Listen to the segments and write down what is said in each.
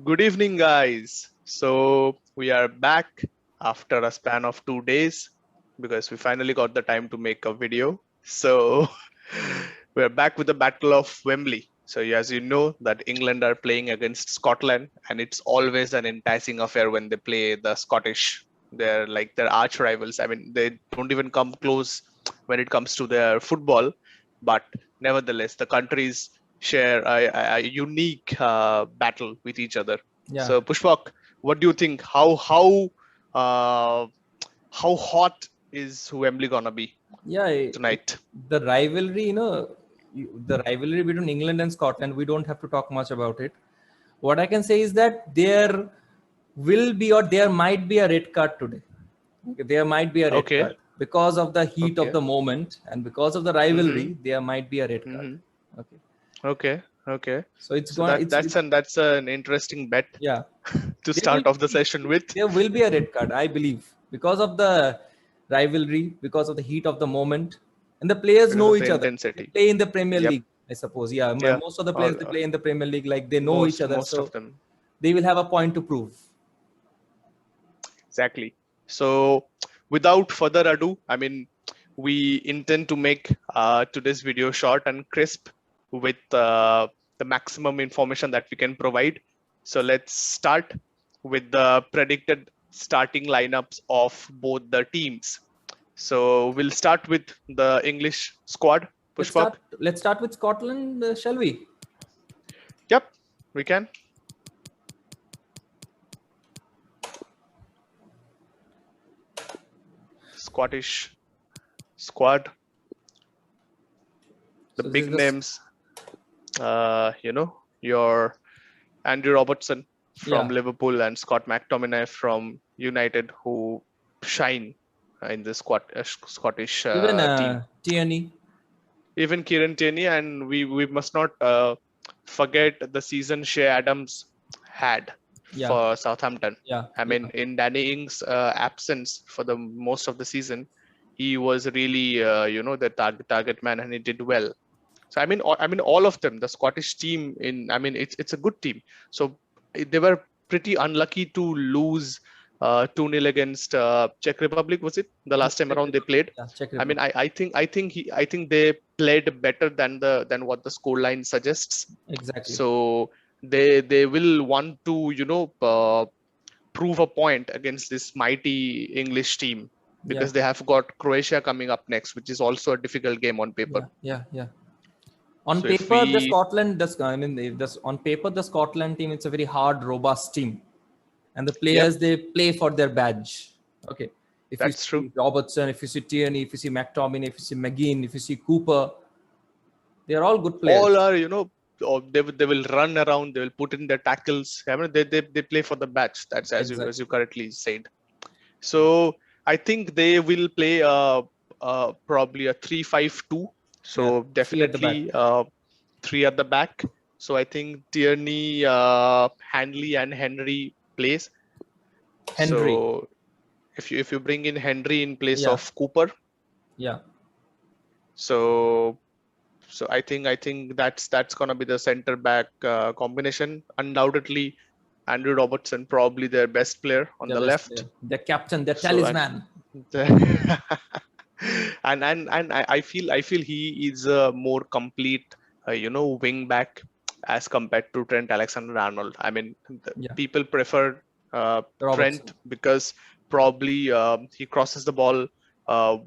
Good evening, guys. So we are back after a span of 2 days because we finally got the time to make a video. So we're back with the Battle of Wembley. So as you know that England are playing against Scotland, and it's always an enticing affair when they play the Scottish. They're like their arch rivals. I mean, they don't even come close when it comes to their football, but nevertheless, the countries share a unique battle with each other. Yeah, So Pushpak, what do you think? Uh, how hot is Wembley gonna be yeah. tonight? The rivalry, the rivalry between England and Scotland, we don't have to talk much about it. What I can say is that there will be or there might be a red card today. Okay, there might be a red Okay, card because of the heat of okay. the moment and because of the Mm-hmm. rivalry. There might be a red card. Mm-hmm. Okay, Okay, okay. so it's So going. that's an interesting bet Yeah. to There will start off the be session with. there will be a red card, I believe, because of the rivalry, because of the heat of the moment, and the players Because know of the each other. They intensity. play in the Premier Yep. League, I suppose. Yeah, Yeah. most of the All, players they play in the Premier League, like they know each other, most of so them. they will have a point to prove. Exactly. So without further ado, I mean, we intend to make today's video short and crisp with the maximum information that we can provide. So let's start with the predicted starting lineups of both the teams. So we'll start with the English squad. Let's Pushpak. start. Let's start with Scotland, shall we? Yep, we can. Scottish squad. The So this big is the names, your Andrew Robertson from yeah. Liverpool and Scott McTominay from United, who shine in the Scottish Even team. Tierney. Even Kieran Tierney, and we must not forget the season Shea Adams had Yeah, for Southampton. yeah, I yeah, mean, in Danny Ings' absence for the most of the season, he was really the target man, and he did well. So I mean, all of them, the Scottish team it's a good team. So they were pretty unlucky to lose 2-0 against Czech Republic. Was it the last time Czech around they Republic. played? Yeah, Czech I mean, Republic. I think they played better than what the scoreline suggests. Exactly. So they will want to prove a point against this mighty English team, Yeah, because they have got Croatia coming up next, which is also a difficult game on paper. yeah, yeah, yeah. On So if paper, the we Scotland, on paper, the Scotland team, it's a very hard, robust team. And the Yep, players, they play for their badge. Okay. If you that's true. see Robertson, if you see Tierney, if you see McTominay, if you see McGinn, if you see Cooper, they are all good players. All are, they will run around, they will put in their tackles. I mean, they play for the batch. That's as you correctly said. So I think they will play probably a 3-5-2. Yeah, So three at the back. definitely three at the back. So I think Tierney, Hanley, and Henry plays. Henry. So if you bring in Henry in place Yeah, of Cooper, yeah. so I think that's gonna be the center back combination. Undoubtedly, Andrew Robertson probably their best player on Their the best left. player. Their captain, their So talisman. and I feel he is a more complete wing back as compared to Trent Alexander-Arnold. I mean, Yeah. people prefer Robertson. Trent because probably he crosses the ball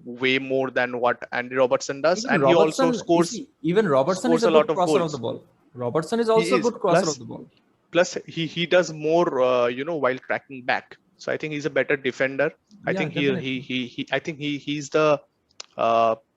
way more than what Andy Robertson does, Even and he also Robertson, you scores see, even Robertson is scores a a good lot of crosser of the goals. ball. Robertson is He also a is good crosser of plus the ball. plus he does more while tracking back. So I think he's a better defender. I Yeah, think definitely. I think he's the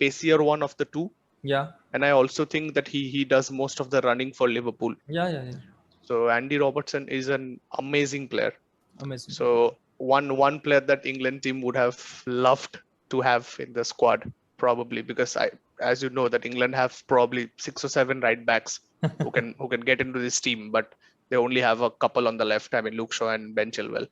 pacier one of the two, Yeah, and I also think that he does most of the running for Liverpool. yeah, yeah, yeah. So Andy Robertson is an amazing player. Amazing. So one player that England team would have loved to have in the squad, probably, because as you know, that England have probably 6 or 7 right backs who can get into this team, but they only have a couple on the left. I mean, Luke Shaw and Ben Chilwell.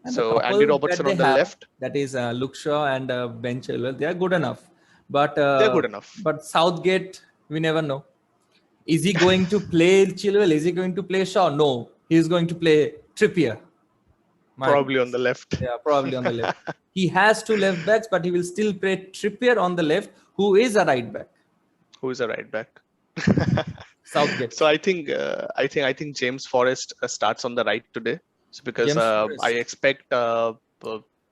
And the So Andy couple that Robertson they on the have, left, that is Luke Shaw and Ben Chilwell, they are good enough. they're good enough. But Southgate, we never know. Is he going to play Chilwell? Is he going to play Shaw? No. He's going to play Trippier. My Probably on goodness. the left. Yeah, probably on the left. He has two left backs, but he will still play Trippier on the left, who is a right back. Who is a right back? Southgate. So I think James Forrest starts on the right today. So because James I Forrest. expect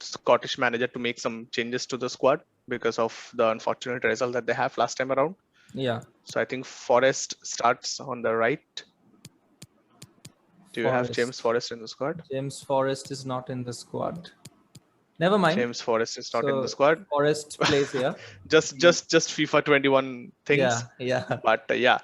Scottish manager to make some changes to the squad because of the unfortunate result that they have last time around. Yeah. So I think Forrest starts on the right. Do you have James Forrest. Forrest in the squad? James Forrest is not in the squad. Never mind. James Forrest is not in the So squad. Forrest plays here. just FIFA 21 things. Yeah, yeah. But yeah,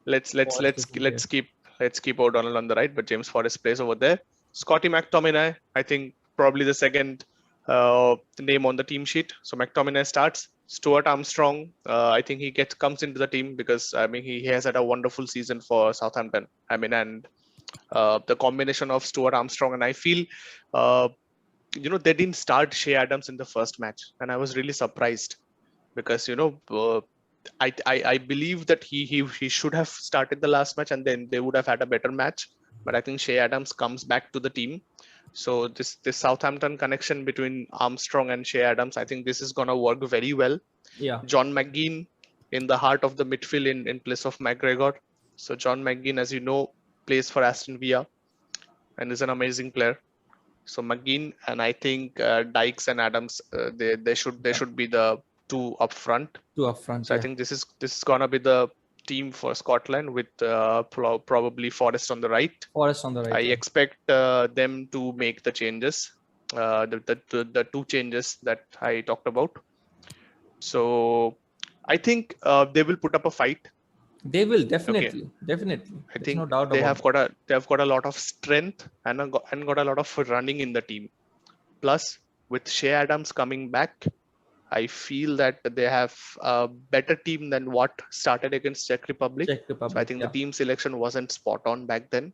let's let's Forrest let's is here. let's keep let's keep O'Donnell on the right, but James Forrest plays over there. Scotty McTominay, I think probably the second name on the team sheet. So McTominay starts. Stuart Armstrong, I think he comes into the team because I mean he has had a wonderful season for Southampton. I mean, and the combination of Stuart Armstrong and I feel uh, they didn't start Shea Adams in the first match, and I was really surprised because I believe that he should have started the last match and then they would have had a better match. But I think Shea Adams comes back to the team. So this Southampton connection between Armstrong and Shea Adams, I think this is gonna work very well. Yeah. John McGinn in the heart of the midfield in place of McGregor. So John McGinn, as you know, plays for Aston Villa and is an amazing player. So McGinn and I think Dykes and Adams, they should be the two up front. Two up front. So I think this is gonna be the team for Scotland with probably Forrest on the right. Forrest on the right. I expect them to make the changes, the two changes that I talked about. So I think they will put up a fight. They will definitely. Definitely. I There's think no doubt they about it. have got a lot of strength and got a lot of running in the team. Plus, with Shea Adams coming back, I feel that they have a better team than what started against Czech Republic. Czech So I Republic. think Yeah. the team selection wasn't spot on back then.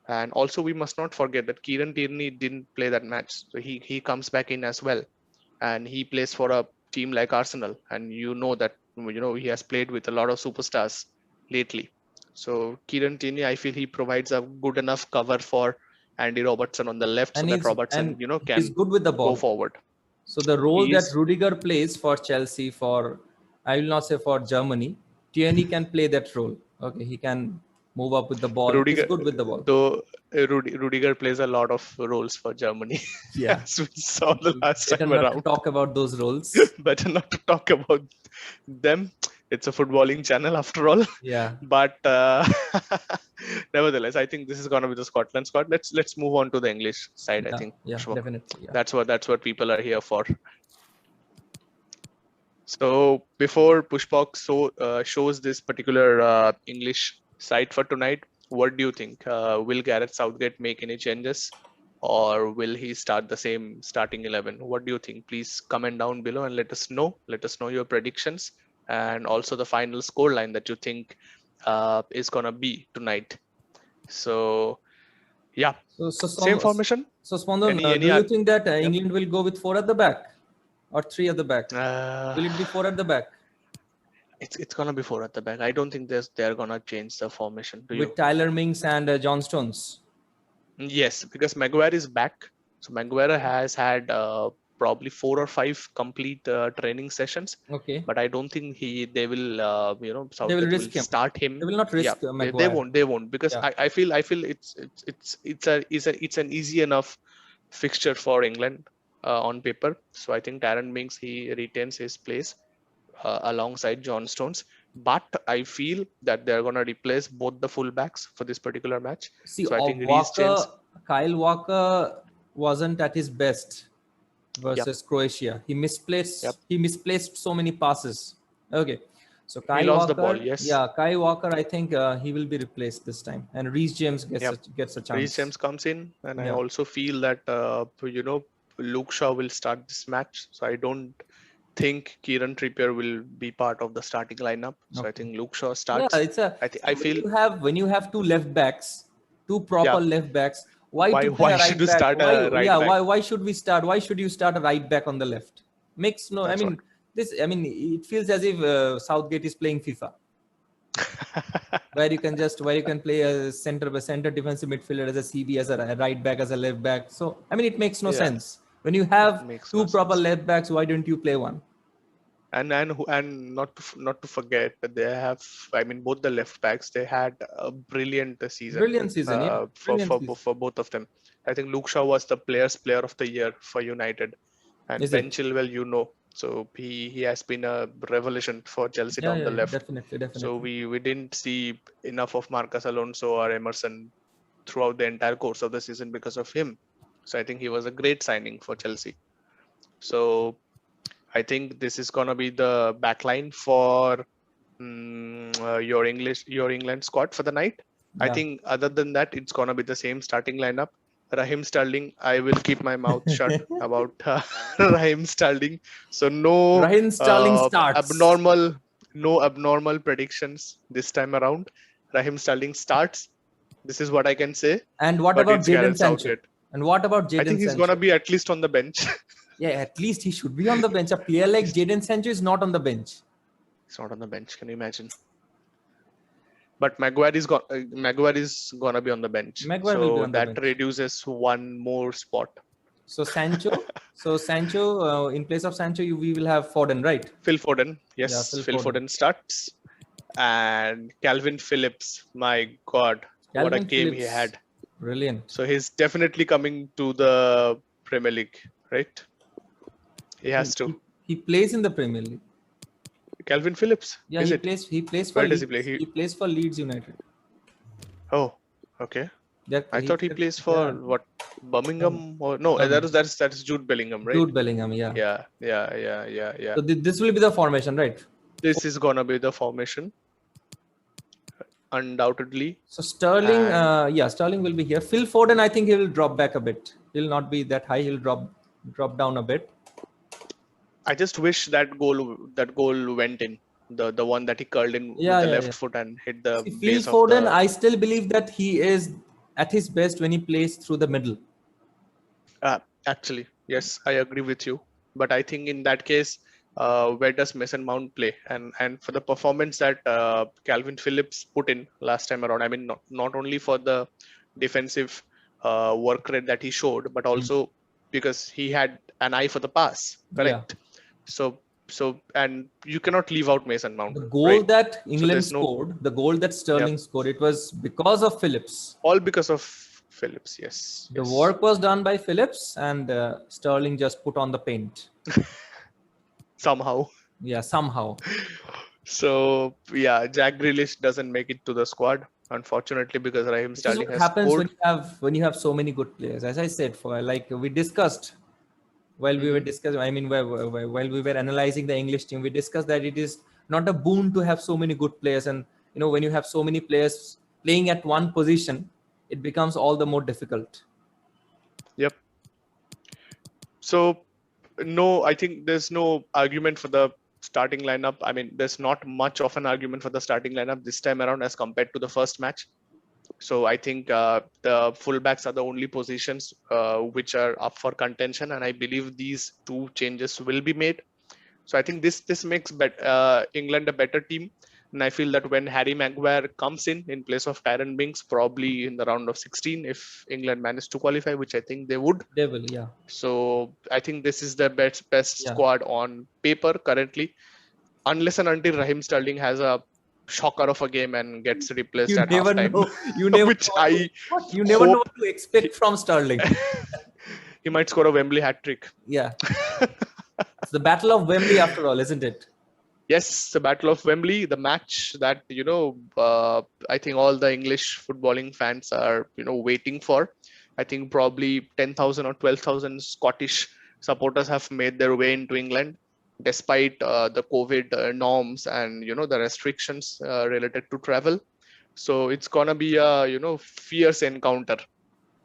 And also, we must not forget that Kieran Tierney didn't play that match. So he comes back in as well. And he plays for a team like Arsenal. And you know that he has played with a lot of superstars lately. So Kieran Tierney, I feel he provides a good enough cover for Andy Robertson on the left And so that he's Robertson, he's can good with the go ball. forward. So the role He that is Rudiger plays for Chelsea, I will not say for Germany, Tierney can play that role. Okay, he can move up with the ball. He's Rudiger, good with the ball. though Rudiger plays a lot of roles for Germany. Yeah. As we saw the last Better time not to around. talk about those roles. Better not to talk about them. It's a footballing channel after all. Yeah. But nevertheless, I think this is gonna be the Scotland squad. Let's move on to the English side. I think Yeah, Pushpa. definitely. Yeah. That's what people are here for. So before Pushpak shows this particular English side for tonight, what do you think? Will Gareth Southgate make any changes, or will he start the same starting 11? What do you think? Please comment down below and let us know. Let us know your predictions and also the final scoreline that you think is gonna be tonight. So yeah, same formation. So Spandan, Any do you think that Yep. England will go with 4 at the back or 3 at the back? Will it be 4 at the back? It's gonna be 4 at the back. I don't think they're gonna change the formation. Do you? With Tyler Mings and John Stones. Yes, because Maguire is back. So Maguire has had probably 4 or 5 complete training sessions. Okay. But I don't think they will They will Southgate risk him. start him. They will not risk They Maguire. they won't because Yeah. I feel it's an easy enough fixture for England on paper. So I think Darren Mings he retains his place alongside John Stones. But I feel that they're gonna replace both the fullbacks for this particular match. See, So I think Reece James. Kyle Walker wasn't at his best versus Croatia. He misplaced so many passes. Okay. So Kyle lost Walker, the ball, yes. Yeah, Kyle Walker, I think he will be replaced this time. And Reece James gets a chance. Reece James comes in, and I Yeah. also feel that Luke Shaw will start this match. So I don't think Kieran Trippier will be part of the starting lineup. So I think Luke Shaw starts. Yeah, it's a. I feel when you have two left backs, two proper left backs. Why Why- to play why a right should you back? start a right yeah, back? why should we start? Why should you start a right back on the left? Makes no. That's I mean, it feels as if Southgate is playing FIFA. where you can play a center defensive midfielder as a CB, as a right back, as a left back. So I mean, it makes no Yeah, sense. When you it have makes no two proper sense. left backs, why don't you play one? And not to forget that they have, I mean, both the left backs, they had a brilliant season Brilliant season, yeah, brilliant season. for both of them. I think Luke Shaw was the player of the year for United, and Is Ben it? Chilwell, so he has been a revelation for Chelsea Yeah, down yeah, the yeah, left. definitely, So definitely. we didn't see enough of Marcus Alonso or Emerson throughout the entire course of the season because of him. So I think he was a great signing for Chelsea. So I think this is gonna be the backline for your England squad for the night. I Yeah. think other than that, it's gonna be the same starting lineup. Raheem Sterling, I will keep my mouth shut about Raheem Sterling. So Raheem Sterling starts. abnormal, no abnormal predictions this time around. Raheem Sterling starts. This is what I can say, And what but about it's Jadon Gareth Sancho? Southgate. And what about I Jadon think he's gonna Sancho? be at least on the bench. Yeah, at least he should be on the bench. A player like he's, Jadon Sancho is not on the bench. he's not on the bench. Can you imagine? But Maguire is gonna be on the bench, Maguire will be so on the that bench. reduces one more spot. So Sancho, in place of Sancho, we will have Foden, right? Phil Foden, Yeah, yes, Phil Phil Foden. Foden starts, and Calvin Phillips. My God, what a Calvin game he Phillips, had! brilliant. So he's definitely coming to the Premier League, right? He He, has to. he, he plays in the Premier League. Calvin Phillips, Yeah, is he it? plays. He plays for Where does he play? Leeds. He plays for Leeds United. Oh, okay. That I he, thought he plays for yeah. what, No, Birmingham, or no? no, no. That's Jude Bellingham, right? Jude Bellingham. Yeah. Yeah. So this will be the formation, right? This is gonna be the formation, undoubtedly. So Sterling, And yeah, Sterling will be here. Phil Foden, I think he will drop back a bit. He'll not be that high. He'll drop down a bit. I just wish that goal went in. The one that he curled in with Yeah, the yeah, left yeah. foot and hit the See, Phil base of Foden, the. I still believe that he is at his best when he plays through the middle. Actually, yes, I agree with you. But I think in that case, where does Mason Mount play? And for the performance that Calvin Phillips put in last time around, I mean, not only for the defensive work rate that he showed, but Mm. also because he had an eye for the pass, Yeah. correct? So and you cannot leave out Mason Mount, The goal right? that So England there's no, scored, the goal that yeah, Sterling scored, it was because of Phillips. all because of Phillips. Yes, The yes. work was done by Phillips, and Sterling just put on the paint. Somehow. Yeah, somehow. So yeah, Jack Grealish doesn't make it to the squad, unfortunately, because Raheem This is Sterling what has happens scored. when you have so many good players. As I said, for like we discussed while we were Hmm. discussing, I mean, while we were analyzing the English team, we discussed that it is not a boon to have so many good players, and when you have so many players playing at one position, it becomes all the more difficult. Yep. So no, I think there's no argument for the starting lineup. I mean, there's not much of an argument for the starting lineup this time around as compared to the first match. So I think the fullbacks are the only positions which are up for contention, and I believe these two changes will be made. So I think this makes England a better team, and I feel that when Harry Maguire comes in place of Tyron Mings, probably in the round of 16, if England manage to qualify, which I think they would. They will, yeah, So I think this is the best yeah. squad on paper currently, unless and until Raheem Sterling has a shocker of a game and gets replaced You at never halftime, know. You never which know I what you never know hope what to he, expect from Sterling. he might score a Wembley hat trick. Yeah, it's the Battle of Wembley after all, isn't it? Yes, the Battle of Wembley, the match that I think all the English footballing fans are waiting for. I think probably 10,000 or 12,000 Scottish supporters have made their way into England, despite the COVID norms and the restrictions related to travel. So it's gonna be a fierce encounter,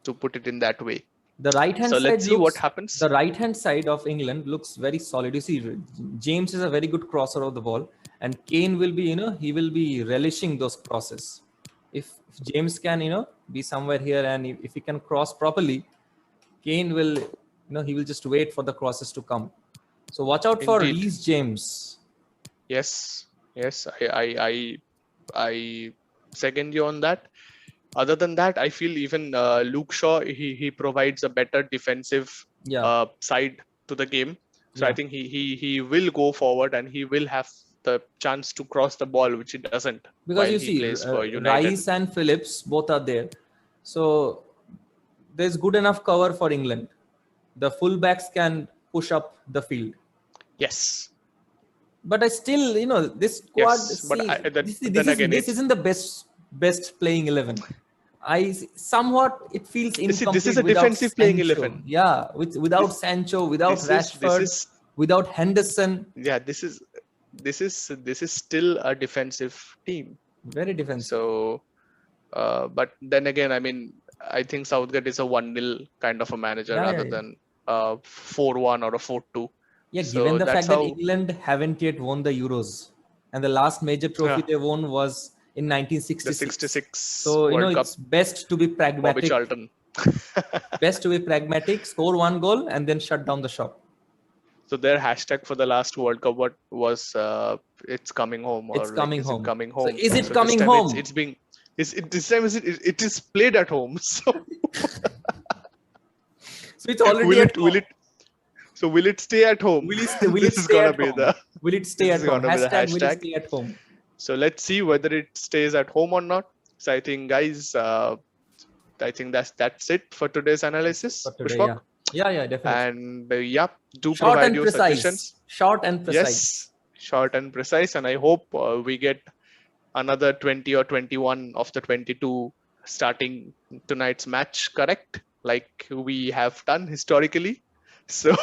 to put it in that way. The right hand So let's side see what looks happens. the right hand side of England looks very solid. You see, James is a very good crosser of the ball, and Kane will be, he will be relishing those crosses. If James can, be somewhere here, and if he can cross properly, Kane will, he will just wait for the crosses to come. So watch out for Indeed, Reece James. yes, yes, I I second you on that. Other than that, I feel even Luke Shaw, he provides a better defensive Yeah, side to the game. So I yeah. think he will go forward and he will have the chance to cross the ball, which he doesn't Because while you he see, plays for United. Rice and Phillips both are there, so there's good enough cover for England. The fullbacks can push up the field. Yes, But I still, this squad. yes, but See, then again, this isn't the best playing 11. Somewhat it feels you see, this is incomplete a without defensive playing Sancho. 11. Yeah, without This Sancho, without this Rashford, is without Henderson. yeah, this is still a defensive team. Very defensive. So, but then again, I mean, I think Southgate is a 1-0 kind of a manager Yeah, yeah, rather yeah. than 4-1 or a 4-2. Yeah, given So the that's fact that how England haven't yet won the Euros, and the last major trophy uh, they won was in the 1966. 66 So, World Cup, it's best to be Bobby pragmatic. Charlton. Best to be pragmatic, score one goal, and then shut down the shop. So their hashtag for the last World Cup, what was it's coming home, It's or like coming is it home. coming So, home? is it So this coming time home? it's being this time it is played at home. So So, it's already will at it will home. it so will it stay at home? Will it This is stay gonna at be home? the Will it stay this at is home? gonna be the Hashtag will it hashtag. stay at home? So let's see whether it stays at home or not. So I think, guys, I think that's it for today's That's it analysis, for today. Pushpak. Yeah. Yeah, yeah, definitely. And yeah, do Short provide and your precise. suggestions. Short and precise. Yes, short and precise. And I hope we get another 20 or 21 of the 22 starting tonight's match correct, like we have done historically. So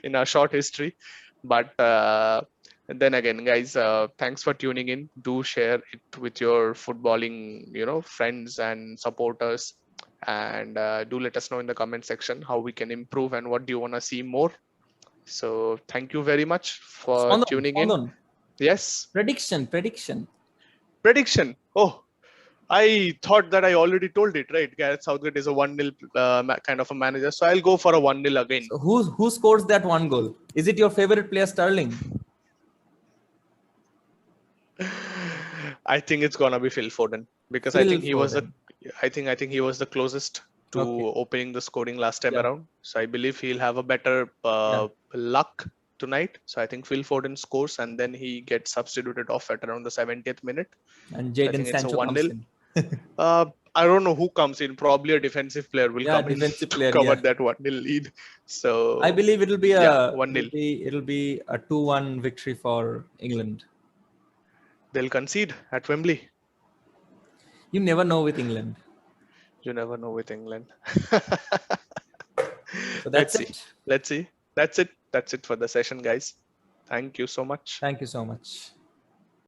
in our short history. But then again, guys, thanks for tuning in. Do share it with your footballing, friends and supporters. And do let us know in the comment section how we can improve and what do you want to see more. So thank you very much for Hold tuning in. on. Yes, Prediction. prediction. Oh, I thought that I already told it, right? Gareth Southgate is a 1-0 kind of a manager. So I'll go for a 1-0 again. So, who scores that one goal? Is it your favorite player, Sterling? I think it's gonna be Phil Foden because I Phil think he was the Foden. I think he was the closest to Okay. opening the scoring last time Yeah. around. So I believe he'll have a better Yeah. luck tonight. So I think Phil Foden scores and then he gets substituted off at around the 70th minute. And So I Jadon think it's a Sancho comes 1-0. in. I don't know who comes in. Probably a defensive player will Yeah, come in defensive to player. cover Yeah. that 1-0 lead. I So believe it'll be yeah, a 1-0. it'll be a 2-1 victory for England. They'll concede at Wembley. You never know with England. You never know with England. So Let's that's see. it. Let's see. That's it. That's it for the session, guys. Thank you so much. Thank you so much.